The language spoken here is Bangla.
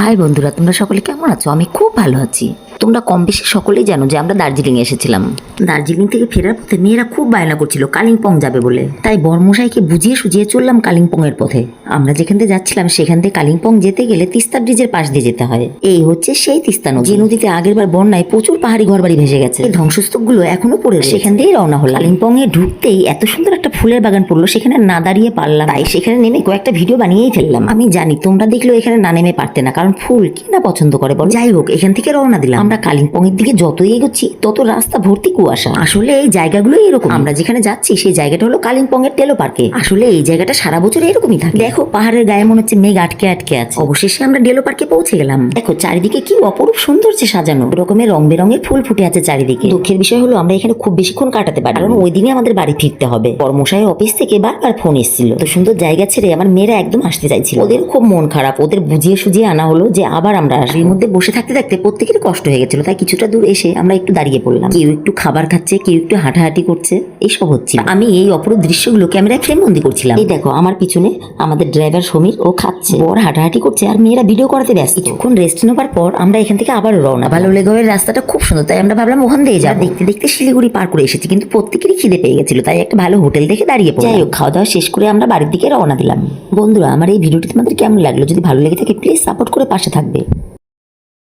হাই বন্ধুরা, তোমরা সকলে কেমন আছো? আমি খুব ভালো আছি। তোমরা কম বেশি সকলেই জানো যে আমরা দার্জিলিং এসেছিলাম। দার্জিলিং থেকে ফেরার পথে মেয়েরা খুব বায়না করছিল কালিম্পং যাবে বলে, তাই বরমশাইকে বুঝিয়ে সুঝিয়ে চললাম কালিম্পং এর পথে। আমরা যেখান থেকে যাচ্ছিলাম সেখান থেকে কালিম্পং যেতে গেলে তিস্তা ব্রিজের পাশ দিয়ে যেতে হয়। এই হচ্ছে সেই তিস্তা নদী, যে নদীতে আগের বার বন্যায় প্রচুর পাহাড়ি ঘরবাড়ি ভেসে গেছে। এই ধ্বংসস্তূপ গুলো এখনো পড়ে রয়েছে। সেখান দিয়েই রওনা হলো। কালিম্পং এ ঢুকতেই এত সুন্দর একটা ফুলের বাগান পড়লো, সেখানে না দাঁড়িয়ে পারলাম, তাই সেখানে নেমে কয়েকটা ভিডিও বানিয়েই ফেললাম। আমি জানি তোমরা দেখলেও এখানে না নেমে পারতে না, কারণ ফুল কি না পছন্দ করে বল। যাই হোক, এখান থেকে রওনা দিলাম। আমরা কালিম্পং এর দিকে যতই এগোচ্ছি তত রাস্তা ভর্তি কুয়াশা। আসলে এই জায়গাগুলো এরকম। আমরা যেখানে যাচ্ছি সেই জায়গাটা হলো কালিম্পং এর টেলো পার্কে। আসলে এই জায়গাটা সারা বছর এরকমই থাকে। দেখো পাহাড়ের গায়ে মনে হচ্ছে মেঘ আটকে আটকে আছে। অবশেষে আমরা ডেলো পার্কে পৌঁছে গেলাম। দেখো চারিদিকে কি অপরূপ সৌন্দর্যে সাজানো, রকমের রং বেরঙের ফুল ফুটে আছে চারিদিকে। দুঃখের বিষয় হলো আমরা এখানে খুব বেশিক্ষণ কাটাতে পারি, কারণ ওই দিনে আমাদের বাড়ি ফিরতে হবে। কর্মশাই অফিস থেকে বারবার ফোন এসেছিল। তো সুন্দর জায়গা ছেড়ে আমার মেয়েরা একদম আসতে চাইছিল। ওদের খুব মন খারাপ। ওদের বুঝিয়ে সুঝিয়ে আনা হলো যে আবার আমরা এর মধ্যে বসে থাকতে থাকতে প্রত্যেকের কষ্ট হয়ে গেছিল, তাই কিছুটা দূর এসে আমরা একটু দাঁড়িয়ে পড়লাম। কেউ একটু খাবার খাচ্ছে, কেউ একটু হাঁটাহাঁটি করছে, এইসব হচ্ছিল। আমি এই অপরূপ দৃশ্যগুলো ক্যামেরায় ফ্রেম বন্দি করছিলাম। এই দেখো আমার পিছনে আমাদের ড্রাইভার সমীর, ও খাচ্ছে, বর হাঁটাহাঁটি করছে, আর মেয়েরা ভিডিও করাতে ব্যস্ত। কিছুক্ষণ রেস্ট নেবার পর আমরা এখান থেকে আবার রওনা। ভালোলেগের রাস্তাটা খুব সুন্দর, তাই আমরা ভাবলাম ওখান দিয়ে যাবো। দেখতে দেখতে শিলিগুড়ি পার করে এসেছি, কিন্তু প্রত্যেকেরই খিদে পেয়ে গেছিল, তাই একটা ভালো হোটেল দেখে দাঁড়িয়ে পড়লাম। যাই হোক, খাওয়া দাওয়া শেষ করে আমরা বাড়ির দিকে রওনা দিলাম। বন্ধুরা, আমার এই ভিডিওটি তোমাদের কেমন লাগলো? যদি ভালো লেগে থাকে প্লিজ সাপোর্ট করে পাশে থাকবে।